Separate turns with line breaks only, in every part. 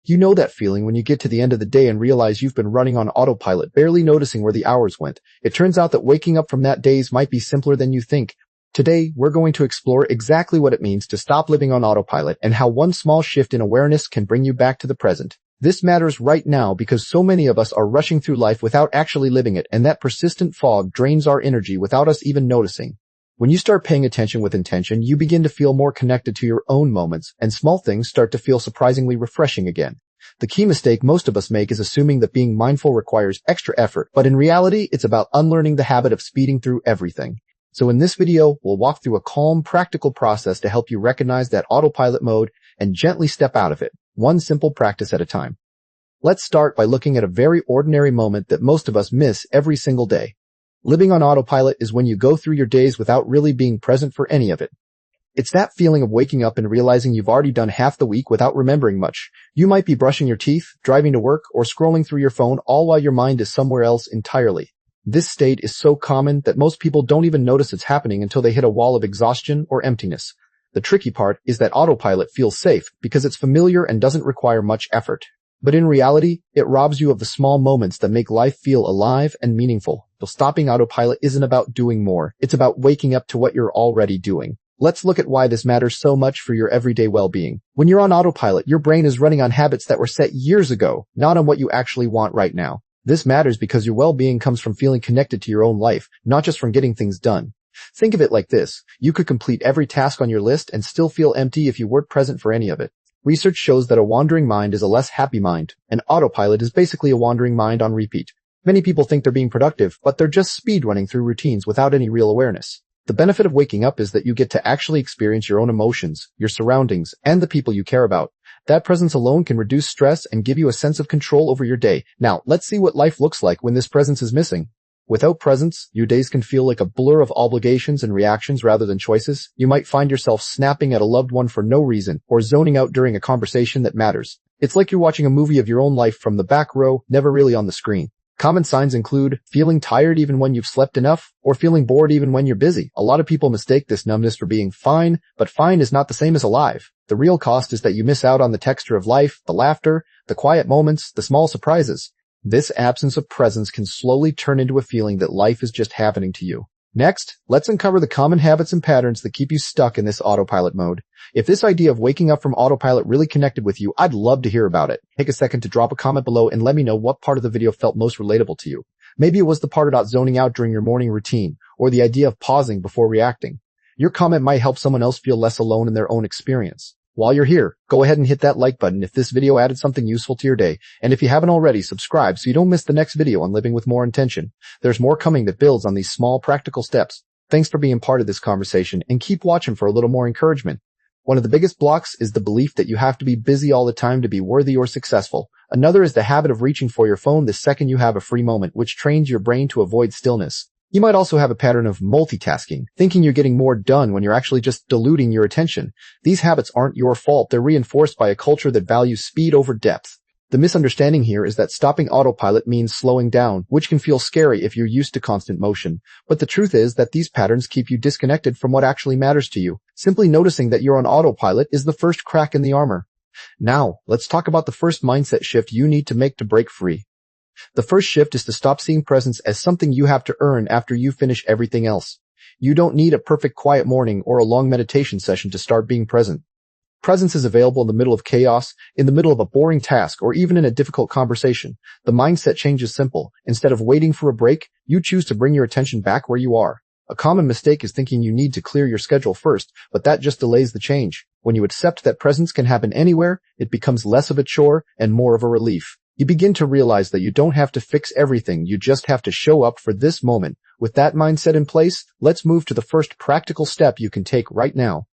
You know that feeling when you get to the end of the day and realize you've been running on autopilot, barely noticing where the hours went. It turns out that waking up from that days might be simpler than you think. Today, we're going to explore exactly what it means to stop living on autopilot and how one small shift in awareness can bring you back to the present. This matters right now because so many of us are rushing through life without actually living it, and that persistent fog drains our energy without us even noticing. When you start paying attention with intention, you begin to feel more connected to your own moments, and small things start to feel surprisingly refreshing again. The key mistake most of us make is assuming that being mindful requires extra effort, but in reality, it's about unlearning the habit of speeding through everything. So in this video, we'll walk through a calm, practical process to help you recognize that autopilot mode and gently step out of it, one simple practice at a time. Let's start by looking at a very ordinary moment that most of us miss every single day. Living on autopilot is when you go through your days without really being present for any of it. It's that feeling of waking up and realizing you've already done half the week without remembering much. You might be brushing your teeth, driving to work, or scrolling through your phone, all while your mind is somewhere else entirely. This state is so common that most people don't even notice it's happening until they hit a wall of exhaustion or emptiness. The tricky part is that autopilot feels safe because it's familiar and doesn't require much effort. But in reality, it robs you of the small moments that make life feel alive and meaningful. So stopping autopilot isn't about doing more. It's about waking up to what you're already doing. Let's look at why this matters so much for your everyday well-being. When you're on autopilot, your brain is running on habits that were set years ago, not on what you actually want right now. This matters because your well-being comes from feeling connected to your own life, not just from getting things done. Think of it like this. You could complete every task on your list and still feel empty if you weren't present for any of it. Research shows that a wandering mind is a less happy mind, and autopilot is basically a wandering mind on repeat. Many people think they're being productive, but they're just speed running through routines without any real awareness. The benefit of waking up is that you get to actually experience your own emotions, your surroundings, and the people you care about. That presence alone can reduce stress and give you a sense of control over your day. Now, let's see what life looks like when this presence is missing. Without presence, your days can feel like a blur of obligations and reactions rather than choices. You might find yourself snapping at a loved one for no reason, or zoning out during a conversation that matters. It's like you're watching a movie of your own life from the back row, never really on the screen. Common signs include feeling tired even when you've slept enough, or feeling bored even when you're busy. A lot of people mistake this numbness for being fine, but fine is not the same as alive. The real cost is that you miss out on the texture of life, the laughter, the quiet moments, the small surprises. This absence of presence can slowly turn into a feeling that life is just happening to you. Next, let's uncover the common habits and patterns that keep you stuck in this autopilot mode. If this idea of waking up from autopilot really connected with you, I'd love to hear about it. Take a second to drop a comment below and let me know what part of the video felt most relatable to you. Maybe it was the part about zoning out during your morning routine, or the idea of pausing before reacting. Your comment might help someone else feel less alone in their own experience. While you're here, go ahead and hit that like button if this video added something useful to your day. And if you haven't already, subscribe so you don't miss the next video on living with more intention. There's more coming that builds on these small practical steps. Thanks for being part of this conversation, and keep watching for a little more encouragement. One of the biggest blocks is the belief that you have to be busy all the time to be worthy or successful. Another is the habit of reaching for your phone the second you have a free moment, which trains your brain to avoid stillness. You might also have a pattern of multitasking, thinking you're getting more done when you're actually just diluting your attention. These habits aren't your fault. They're reinforced by a culture that values speed over depth. The misunderstanding here is that stopping autopilot means slowing down, which can feel scary if you're used to constant motion. But the truth is that these patterns keep you disconnected from what actually matters to you. Simply noticing that you're on autopilot is the first crack in the armor. Now, let's talk about the first mindset shift you need to make to break free. The first shift is to stop seeing presence as something you have to earn after you finish everything else. You don't need a perfect quiet morning or a long meditation session to start being present. Presence is available in the middle of chaos, in the middle of a boring task, or even in a difficult conversation. The mindset change is simple. Instead of waiting for a break, you choose to bring your attention back where you are. A common mistake is thinking you need to clear your schedule first, but that just delays the change. When you accept that presence can happen anywhere, it becomes less of a chore and more of a relief. You begin to realize that you don't have to fix everything, you just have to show up for this moment. With that mindset in place, let's move to the first practical step you can take right now.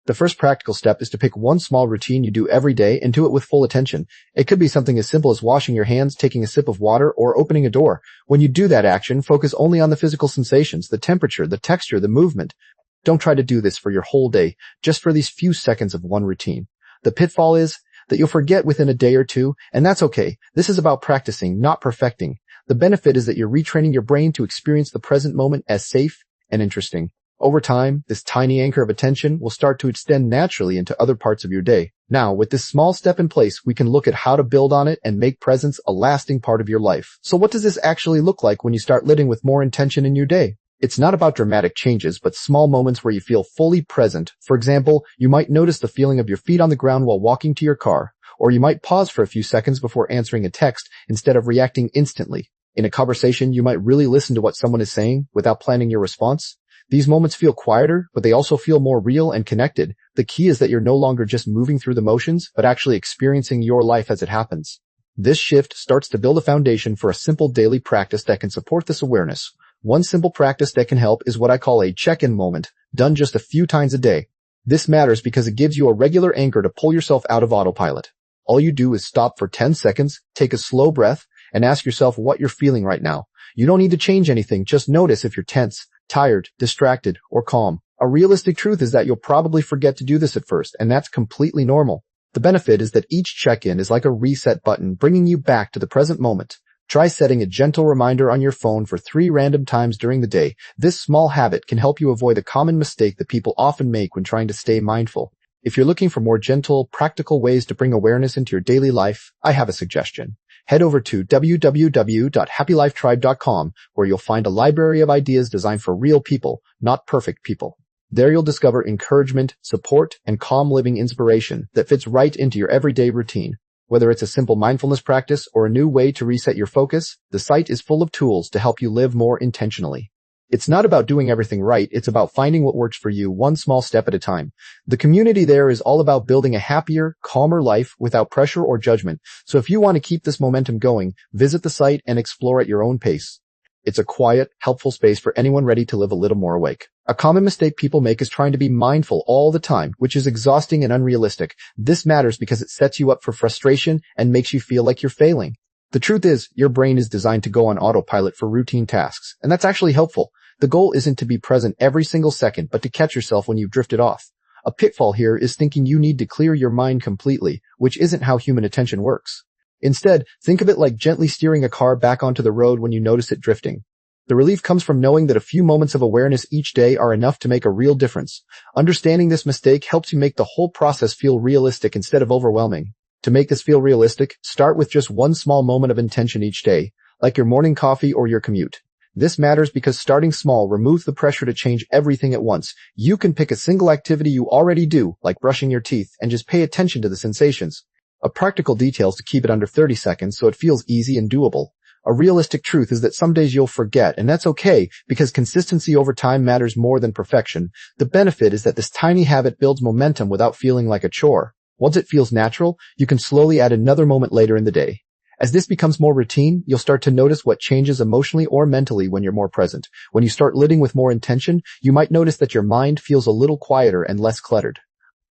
The first practical step is to pick one small routine you do every day and do it with full attention. It could be something as simple as washing your hands, taking a sip of water, or opening a door. When you do that action, focus only on the physical sensations, the temperature, the texture, the movement. Don't try to do this for your whole day, just for these few seconds of one routine. The pitfall is that you'll forget within a day or two, and that's okay. This is about practicing, not perfecting. The benefit is that you're retraining your brain to experience the present moment as safe and interesting. Over time, this tiny anchor of attention will start to extend naturally into other parts of your day. Now, with this small step in place, we can look at how to build on it and make presence a lasting part of your life. So what does this actually look like when you start living with more intention in your day? It's not about dramatic changes, but small moments where you feel fully present. For example, you might notice the feeling of your feet on the ground while walking to your car, or you might pause for a few seconds before answering a text instead of reacting instantly. In a conversation, you might really listen to what someone is saying without planning your response. These moments feel quieter, but they also feel more real and connected. The key is that you're no longer just moving through the motions, but actually experiencing your life as it happens. This shift starts to build a foundation for a simple daily practice that can support this awareness. One simple practice that can help is what I call a check-in moment, done just a few times a day. This matters because it gives you a regular anchor to pull yourself out of autopilot. All you do is stop for 10 seconds, take a slow breath, and ask yourself what you're feeling right now. You don't need to change anything, just notice if you're tense, tired, distracted, or calm. A realistic truth is that you'll probably forget to do this at first, and that's completely normal. The benefit is that each check-in is like a reset button, bringing you back to the present moment. Try setting a gentle reminder on your phone for 3 random times during the day. This small habit can help you avoid a common mistake that people often make when trying to stay mindful. If you're looking for more gentle, practical ways to bring awareness into your daily life, I have a suggestion. Head over to www.happylifetribe.com, where you'll find a library of ideas designed for real people, not perfect people. There you'll discover encouragement, support, and calm living inspiration that fits right into your everyday routine. Whether it's a simple mindfulness practice or a new way to reset your focus, the site is full of tools to help you live more intentionally. It's not about doing everything right, it's about finding what works for you one small step at a time. The community there is all about building a happier, calmer life without pressure or judgment. So if you want to keep this momentum going, visit the site and explore at your own pace. It's a quiet, helpful space for anyone ready to live a little more awake. A common mistake people make is trying to be mindful all the time, which is exhausting and unrealistic. This matters because it sets you up for frustration and makes you feel like you're failing. The truth is, your brain is designed to go on autopilot for routine tasks, and that's actually helpful. The goal isn't to be present every single second, but to catch yourself when you've drifted off. A pitfall here is thinking you need to clear your mind completely, which isn't how human attention works. Instead, think of it like gently steering a car back onto the road when you notice it drifting. The relief comes from knowing that a few moments of awareness each day are enough to make a real difference. Understanding this mistake helps you make the whole process feel realistic instead of overwhelming. To make this feel realistic, start with just one small moment of intention each day, like your morning coffee or your commute. This matters because starting small removes the pressure to change everything at once. You can pick a single activity you already do, like brushing your teeth, and just pay attention to the sensations. A practical detail is to keep it under 30 seconds so it feels easy and doable. A realistic truth is that some days you'll forget, and that's okay, because consistency over time matters more than perfection. The benefit is that this tiny habit builds momentum without feeling like a chore. Once it feels natural, you can slowly add another moment later in the day. As this becomes more routine, you'll start to notice what changes emotionally or mentally when you're more present. When you start living with more intention, you might notice that your mind feels a little quieter and less cluttered.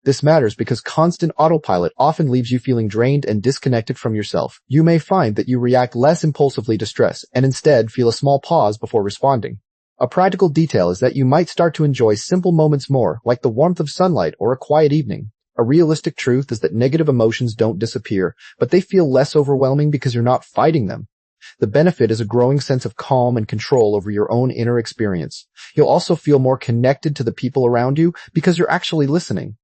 This matters because constant autopilot often leaves you feeling drained and disconnected from yourself. You may find that you react less impulsively to stress and instead feel a small pause before responding. A practical detail is that you might start to enjoy simple moments more, like the warmth of sunlight or a quiet evening. A realistic truth is that negative emotions don't disappear, but they feel less overwhelming because you're not fighting them. The benefit is a growing sense of calm and control over your own inner experience. You'll also feel more connected to the people around you because you're actually listening.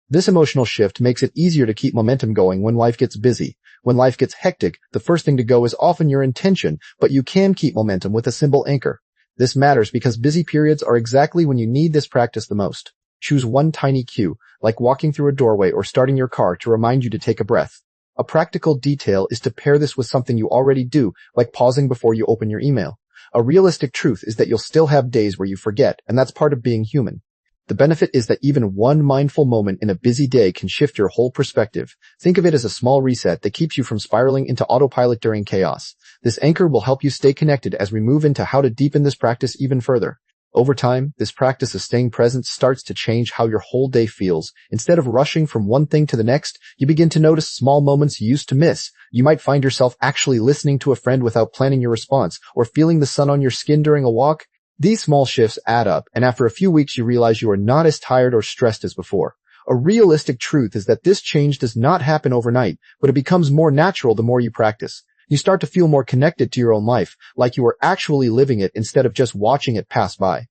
This emotional shift makes it easier to keep momentum going when life gets busy. When life gets hectic, the first thing to go is often your intention, but you can keep momentum with a simple anchor. This matters because busy periods are exactly when you need this practice the most. Choose one tiny cue, like walking through a doorway or starting your car, to remind you to take a breath. A practical detail is to pair this with something you already do, like pausing before you open your email. A realistic truth is that you'll still have days where you forget, and that's part of being human. The benefit is that even one mindful moment in a busy day can shift your whole perspective. Think of it as a small reset that keeps you from spiraling into autopilot during chaos. This anchor will help you stay connected as we move into how to deepen this practice even further. Over time, this practice of staying present starts to change how your whole day feels. Instead of rushing from one thing to the next, you begin to notice small moments you used to miss. You might find yourself actually listening to a friend without planning your response, or feeling the sun on your skin during a walk. These small shifts add up, and after a few weeks you realize you are not as tired or stressed as before. A realistic truth is that this change does not happen overnight, but it becomes more natural the more you practice. You start to feel more connected to your own life, like you are actually living it instead of just watching it pass by.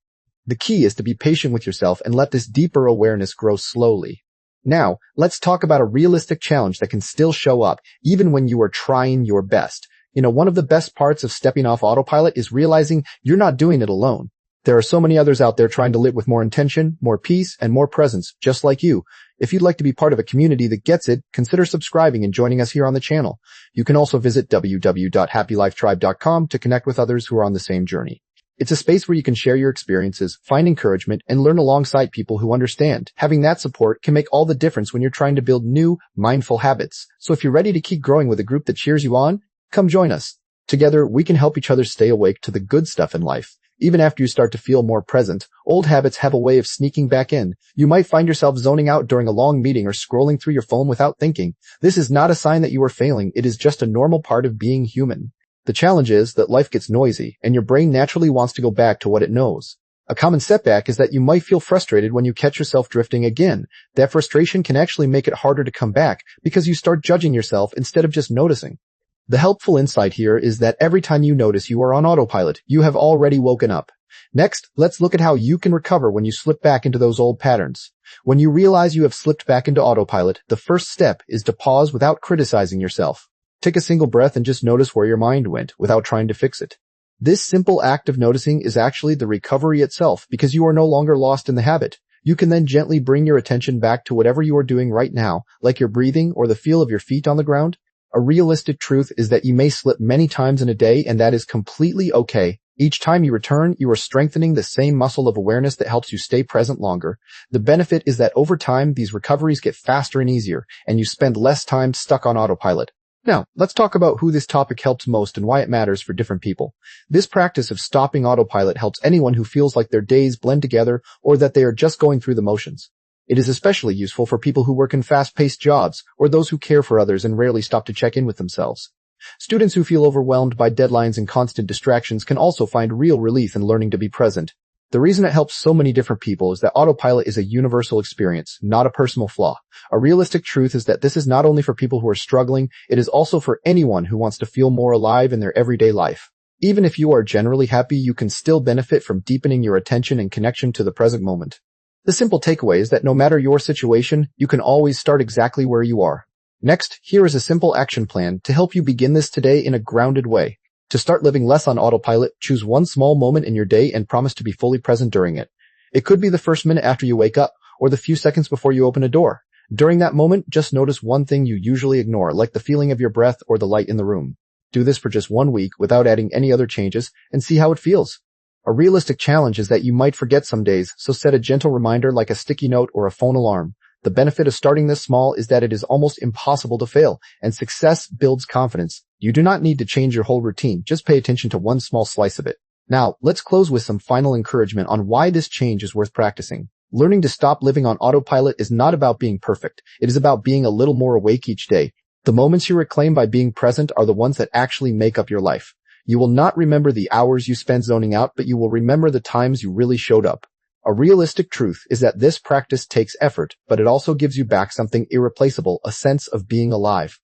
The key is to be patient with yourself and let this deeper awareness grow slowly. Now, let's talk about a realistic challenge that can still show up, even when you are trying your best. One of the best parts of stepping off autopilot is realizing you're not doing it alone. There are so many others out there trying to live with more intention, more peace, and more presence, just like you. If you'd like to be part of a community that gets it, consider subscribing and joining us here on the channel. You can also visit www.happylifetribe.com to connect with others who are on the same journey. It's a space where you can share your experiences, find encouragement, and learn alongside people who understand. Having that support can make all the difference when you're trying to build new, mindful habits. So if you're ready to keep growing with a group that cheers you on, come join us. Together, we can help each other stay awake to the good stuff in life. Even after you start to feel more present, old habits have a way of sneaking back in. You might find yourself zoning out during a long meeting or scrolling through your phone without thinking. This is not a sign that you are failing. It is just a normal part of being human. The challenge is that life gets noisy, and your brain naturally wants to go back to what it knows. A common setback is that you might feel frustrated when you catch yourself drifting again. That frustration can actually make it harder to come back because you start judging yourself instead of just noticing. The helpful insight here is that every time you notice you are on autopilot, you have already woken up. Next, let's look at how you can recover when you slip back into those old patterns. When you realize you have slipped back into autopilot, the first step is to pause without criticizing yourself. Take a single breath and just notice where your mind went without trying to fix it. This simple act of noticing is actually the recovery itself because you are no longer lost in the habit. You can then gently bring your attention back to whatever you are doing right now, like your breathing or the feel of your feet on the ground. A realistic truth is that you may slip many times in a day, and that is completely okay. Each time you return, you are strengthening the same muscle of awareness that helps you stay present longer. The benefit is that over time, these recoveries get faster and easier, and you spend less time stuck on autopilot. Now, let's talk about who this topic helps most and why it matters for different people. This practice of stopping autopilot helps anyone who feels like their days blend together or that they are just going through the motions. It is especially useful for people who work in fast-paced jobs or those who care for others and rarely stop to check in with themselves. Students who feel overwhelmed by deadlines and constant distractions can also find real relief in learning to be present. The reason it helps so many different people is that autopilot is a universal experience, not a personal flaw. A realistic truth is that this is not only for people who are struggling, it is also for anyone who wants to feel more alive in their everyday life. Even if you are generally happy, you can still benefit from deepening your attention and connection to the present moment. The simple takeaway is that no matter your situation, you can always start exactly where you are. Next, here is a simple action plan to help you begin this today in a grounded way. To start living less on autopilot, choose one small moment in your day and promise to be fully present during it. It could be the first minute after you wake up, or the few seconds before you open a door. During that moment, just notice one thing you usually ignore, like the feeling of your breath or the light in the room. Do this for just 1 week without adding any other changes and see how it feels. A realistic challenge is that you might forget some days, so set a gentle reminder like a sticky note or a phone alarm. The benefit of starting this small is that it is almost impossible to fail, and success builds confidence. You do not need to change your whole routine, just pay attention to one small slice of it. Now, let's close with some final encouragement on why this change is worth practicing. Learning to stop living on autopilot is not about being perfect. It is about being a little more awake each day. The moments you reclaim by being present are the ones that actually make up your life. You will not remember the hours you spent zoning out, but you will remember the times you really showed up. A realistic truth is that this practice takes effort, but it also gives you back something irreplaceable, a sense of being alive.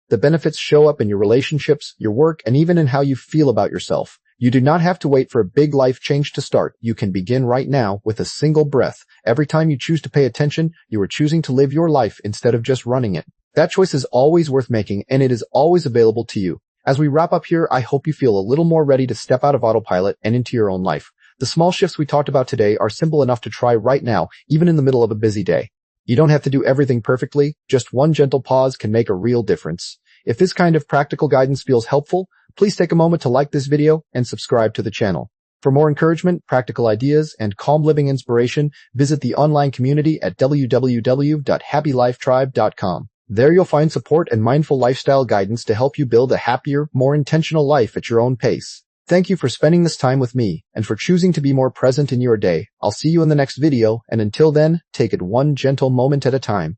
The benefits show up in your relationships, your work, and even in how you feel about yourself. You do not have to wait for a big life change to start. You can begin right now with a single breath. Every time you choose to pay attention, you are choosing to live your life instead of just running it. That choice is always worth making, and it is always available to you. As we wrap up here, I hope you feel a little more ready to step out of autopilot and into your own life. The small shifts we talked about today are simple enough to try right now, even in the middle of a busy day. You don't have to do everything perfectly. Just one gentle pause can make a real difference. If this kind of practical guidance feels helpful, please take a moment to like this video and subscribe to the channel. For more encouragement, practical ideas, and calm living inspiration, visit the online community at www.happylifetribe.com. There you'll find support and mindful lifestyle guidance to help you build a happier, more intentional life at your own pace. Thank you for spending this time with me and for choosing to be more present in your day. I'll see you in the next video, and until then, take it one gentle moment at a time.